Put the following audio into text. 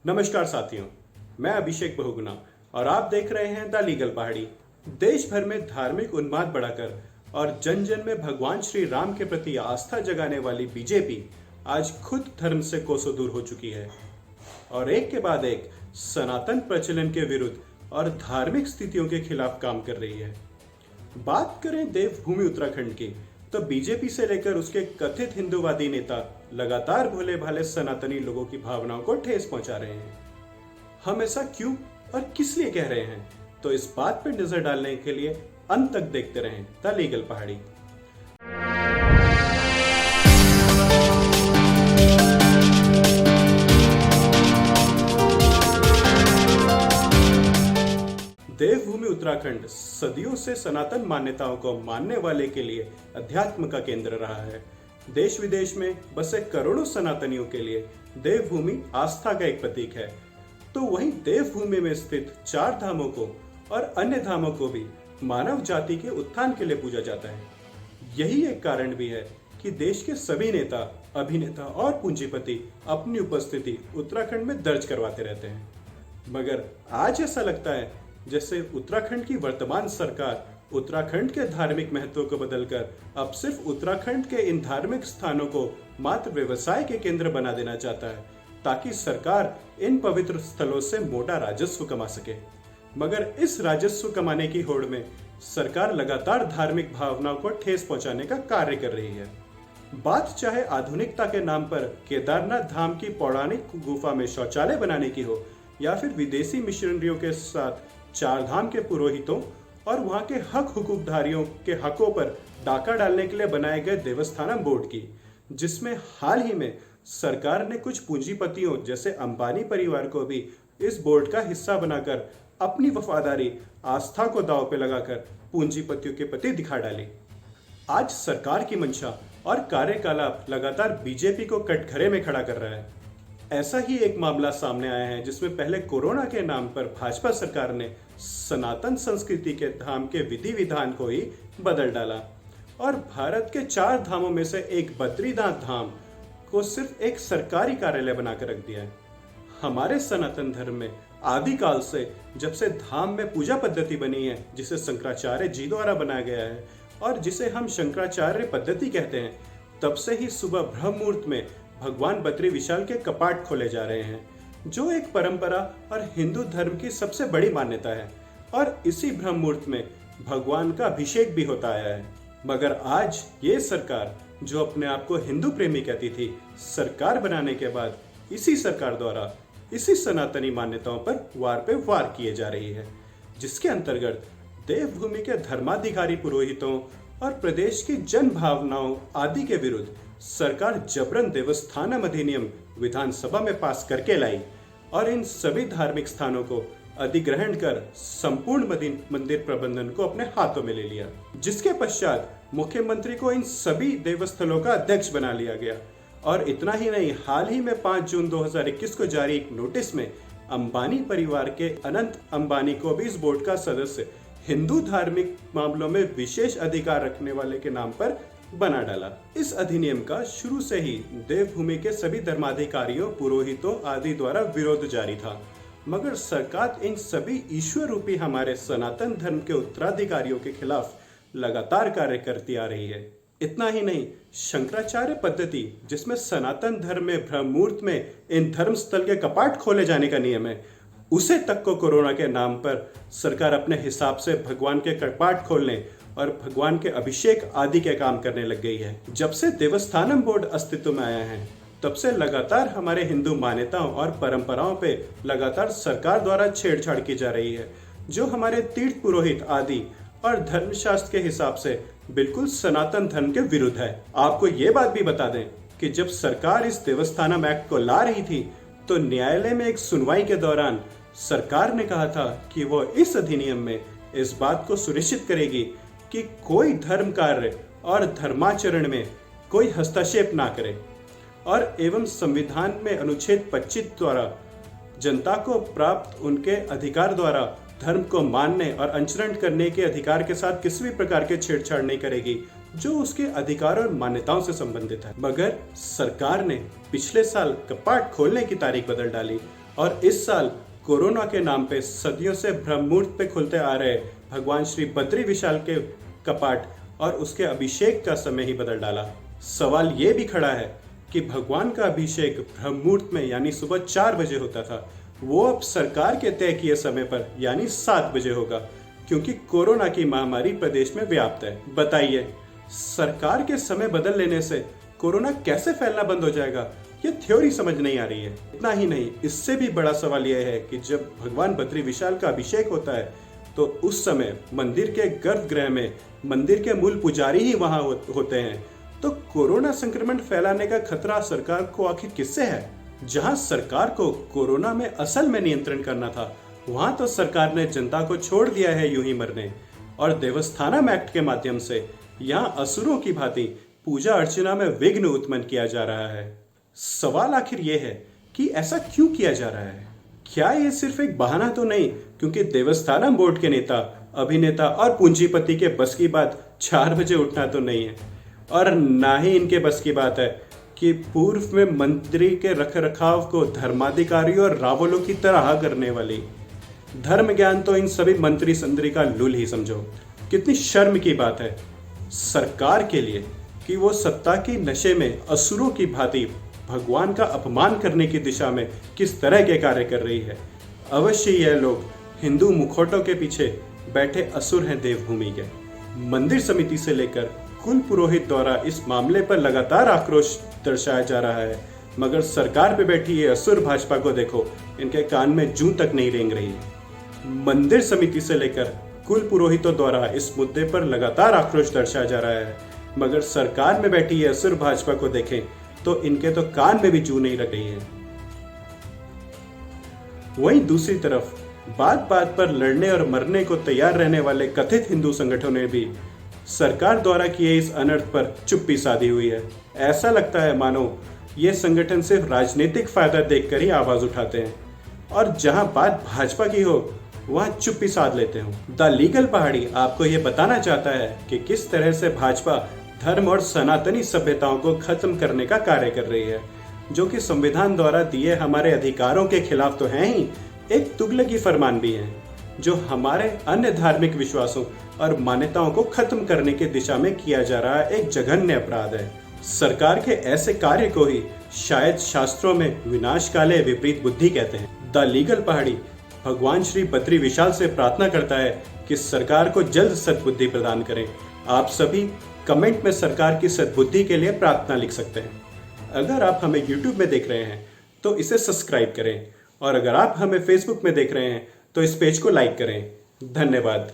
नमस्कार साथियों, मैं अभिषेक बहुगुणा और आप देख रहे हैं द लीगल पहाड़ी। देश भर में धार्मिक उन्माद बढ़ाकर और जन जन में भगवान श्री राम के प्रति आस्था जगाने वाली बीजेपी आज खुद धर्म से कोसों दूर हो चुकी है और एक के बाद एक सनातन प्रचलन के विरुद्ध और धार्मिक स्थितियों के खिलाफ काम कर रही है। बात करें देवभूमि उत्तराखंड की, तो बीजेपी से लेकर उसके कथित हिंदूवादी नेता लगातार भोले भाले सनातनी लोगों की भावनाओं को ठेस पहुंचा रहे हैं। हम ऐसा क्यों और किस लिए कह रहे हैं, तो इस बात पर नजर डालने के लिए अंत तक देखते रहें द लीगल पहाड़ी। देवभूमि उत्तराखंड सदियों से सनातन मान्यताओं को मानने वाले के लिए अध्यात्म का केंद्र रहा है। देश विदेश में बसे करोड़ों सनातनियों के लिए देवभूमि आस्था का एक प्रतीक है। तो वहीं देवभूमि में स्थित चार धामों को और अन्य धामों को भी मानव जाति के उत्थान के लिए पूजा जाता है। यही एक कारण भी है कि देश के सभी नेता, अभिनेता और पूंजीपति अपनी उपस्थिति उत्तराखंड में दर्ज करवाते रहते हैं। मगर आज ऐसा लगता है जैसे उत्तराखंड की वर्तमान सरकार उत्तराखंड के धार्मिक महत्व को बदलकर अब सिर्फ उत्तराखंड के इन धार्मिक स्थानों को मात्र व्यवसाय के केंद्र बना देना चाहता है, ताकि सरकार इन पवित्र स्थलों से मोटा राजस्व कमा सके। मगर इस राजस्व कमाने की होड़ में सरकार लगातार धार्मिक भावनाओं को ठेस पहुंचाने का कार्य कर रही है। बात चाहे आधुनिकता के नाम पर केदारनाथ धाम की पौराणिक गुफा में शौचालय बनाने की हो, या फिर विदेशी मिशनरियों के साथ चार धाम के पुरोहितों और वहां के हक हुकूकधारियों के हकों पर डाका डालने के लिए बनाए गए देवस्थानम बोर्ड की, जिसमें हाल ही में सरकार ने कुछ पूंजीपतियों जैसे अंबानी परिवार को भी इस बोर्ड का हिस्सा बनाकर अपनी वफादारी आस्था को दांव पे लगाकर पूंजीपतियों के प्रति दिखा डाली। आज सरकार की मंशा और कार्यकलाप लगातार बीजेपी को कटघरे में खड़ा कर रहा है। ऐसा ही एक मामला सामने आया है, जिसमें पहले कोरोना के नाम पर भाजपा सरकार ने सनातन संस्कृति के धाम के विधि विधान को ही बदल डाला और भारत के चार धामों में से एक बद्रीनाथ धाम को सिर्फ एक सरकारी कार्यालय बनाकर रख दिया है। हमारे सनातन धर्म में आदिकाल से, जब से धाम में पूजा पद्धति बनी है, जिसे शंकराचार्य जी द्वारा बनाया गया है और जिसे हम शंकराचार्य पद्धति कहते हैं, तब से ही सुबह ब्रह्म मुहूर्त में भगवान बद्री विशाल के कपाट खोले जा रहे हैं, जो एक परंपरा और हिंदू धर्म की सबसे बड़ी मान्यता है। और इसी ब्रह्म मुहूर्त में भगवान का अभिषेक भी होता आया है। मगर आज ये सरकार, जो अपने आप को हिंदू प्रेमी कहती थी, सरकार बनाने के बाद इसी सरकार द्वारा इसी सनातनी मान्यताओं पर वार पे वार किए जा रही है, जिसके अंतर्गत देवभूमि के धर्माधिकारी पुरोहितों और प्रदेश की जन भावनाओं आदि के विरुद्ध सरकार जबरन देवस्थानम अधिनियम विधानसभा में पास करके लाई और इन सभी धार्मिक स्थानों को अधिग्रहण कर संपूर्ण मंदिर प्रबंधन को अपने हाथों में ले लिया, जिसके पश्चात मुख्यमंत्री को इन सभी देवस्थलों का अध्यक्ष बना लिया गया। और इतना ही नहीं, हाल ही में 5 जून 2021 को जारी एक नोटिस में अंबानी परिवार के अनंत अंबानी को भी इस बोर्ड का सदस्य हिंदू धार्मिक मामलों में विशेष अधिकार रखने वाले के नाम पर बना डाला। इस अधिनियम का शुरू से ही देवभूमि के सभी धर्माधिकारियों, पुरोहितों आदि द्वारा विरोध जारी था, मगर सरकार इन सभी ईश्वर रूपी हमारे सनातन धर्म के उत्तराधिकारियों के खिलाफ लगातार कार्य करती आ रही है। इतना ही नहीं, शंकराचार्य पद्धति, जिसमें सनातन धर्म में ब्रह्म मुहूर्त में इन धर्म स्थल के कपाट खोले जाने का नियम है, उसे तक को कोरोना के नाम पर सरकार अपने हिसाब से भगवान के कपाट खोलने और भगवान के अभिषेक आदि के काम करने लग गई है। जब से देवस्थानम बोर्ड अस्तित्व में आया है, तब से लगातार हमारे हिंदू मान्यताओं और परंपराओं पे लगातार सरकार द्वारा छेड़छाड़ की जा रही है, जो हमारे तीर्थ पुरोहित आदि और धर्मशास्त्र के हिसाब से बिल्कुल सनातन धर्म के विरुद्ध है। आपको ये बात भी बता दें कि जब सरकार इस देवस्थानम एक्ट को ला रही थी, तो न्यायालय में एक सुनवाई के दौरान सरकार ने कहा था कि वो इस अधिनियम में इस बात को सुनिश्चित करेगी कि कोई धर्म कार्य और धर्माचरण में कोई हस्तक्षेप ना करे और एवं संविधान में अनुच्छेद 25 द्वारा जनता को प्राप्त उनके अधिकार द्वारा धर्म को मानने और आचरण करने के अधिकार के साथ किसी भी प्रकार के छेड़छाड़ नहीं करेगी, जो उसके अधिकार और मान्यताओं से संबंधित है। मगर सरकार ने पिछले साल कपाट खोलने की तारीख बदल डाली और इस साल कोरोना के नाम पे सदियों से ब्रह्ममुहूर्त पे खुलते आ रहे भगवान श्री बद्री विशाल के कपाट और उसके अभिषेक का समय ही बदल डाला। सवाल ये भी खड़ा है कि भगवान का अभिषेक ब्रह्ममुहूर्त में यानी सुबह 4 बजे होता था, वो अब सरकार के तय किए समय पर यानी 7 बजे होगा, क्योंकि कोरोना की महामारी प्रदेश में व्याप्त है। बताइए, सरकार के समय बदल लेने से कोरोना कैसे फैलना बंद हो जाएगा? ये थ्योरी समझ नहीं आ रही है। इतना ही नहीं, इससे भी बड़ा सवाल यह है कि जब भगवान बद्री विशाल का अभिषेक होता है तो उस समय मंदिर के गर्भगृह में मंदिर के मूल पुजारी ही वहां होते हैं, तो कोरोना संक्रमण फैलाने का खतरा सरकार को आखिर किससे है? जहां सरकार को कोरोना में असल में नियंत्रण करना था, वहां तो सरकार ने जनता को छोड़ दिया है यूं ही मरने, और देवस्थानम एक्ट के माध्यम से यहाँ असुरों की भांति पूजा अर्चना में विघ्न उत्पन्न किया जा रहा है। सवाल आखिर ये है कि ऐसा क्यों किया जा रहा है? क्या ये सिर्फ एक बहाना तो नहीं, क्योंकि देवस्थानम बोर्ड के नेता, अभिनेता और पूंजीपति के बस की बात 4 बजे उठना तो नहीं है, और ना ही इनके बस की बात है कि पूर्व में मंदिर के रखरखाव को धर्माधिकारी और रावलों की तरह करने वाली धर्म ज्ञान तो इन सभी मंत्री संतरी का लूल ही समझो। कितनी शर्म की बात है सरकार के लिए कि वो सत्ता की नशे में असुरों की भांति भगवान का अपमान करने की दिशा में किस तरह के कार्य कर रही है। अवश्य यह लोग हिंदू मुखौटों के पीछे बैठे असुर हैं देवभूमि के। मंदिर समिति से लेकर कुल पुरोहित द्वारा इस मामले पर लगातार आक्रोश दर्शाया जा रहा है, मगर सरकार पे बैठी ये असुर भाजपा को देखो, इनके कान में जूं तक नहीं रेंग रही। मंदिर समिति से लेकर कुल पुरोहितों द्वारा इस मुद्दे पर लगातार आक्रोश दर्शाया जा रहा है, मगर सरकार में बैठी ये असुर भाजपा को देखें तो इनके तो कान में भी जू नहीं रख रही है। वहीं दूसरी तरफ बात बात पर लड़ने और मरने को तैयार रहने वाले कथित हिंदू संगठनों ने भी सरकार द्वारा किए इस अनर्थ पर चुप्पी साधी हुई है। ऐसा लगता है मानो ये संगठन सिर्फ राजनीतिक फायदा देखकर ही आवाज उठाते हैं, और जहां बात भाजपा की हो वहां चुप्पी साध लेते हो। द लीगल पहाड़ी आपको ये बताना चाहता है कि किस तरह से भाजपा धर्म और सनातनी सभ्यताओं को खत्म करने का कार्य कर रही है, जो कि संविधान द्वारा दिए हमारे अधिकारों के खिलाफ तो है ही, एक तुगलकी फरमान भी है, जो हमारे अन्य धार्मिक विश्वासों और मान्यताओं को खत्म करने की दिशा में किया जा रहा एक जघन्य अपराध है। सरकार के ऐसे कार्य को ही शायद शास्त्रों में विनाशकाले विपरीत बुद्धि कहते हैं। द लीगल पहाड़ी भगवान श्री बद्री विशाल से प्रार्थना करता है कि सरकार को जल्द सद्बुद्धि प्रदान करें। आप सभी कमेंट में सरकार की सद्बुद्धि के लिए प्रार्थना लिख सकते हैं। अगर आप हमें YouTube में देख रहे हैं तो इसे सब्सक्राइब करें, और अगर आप हमें Facebook में देख रहे हैं तो इस पेज को लाइक करें। धन्यवाद।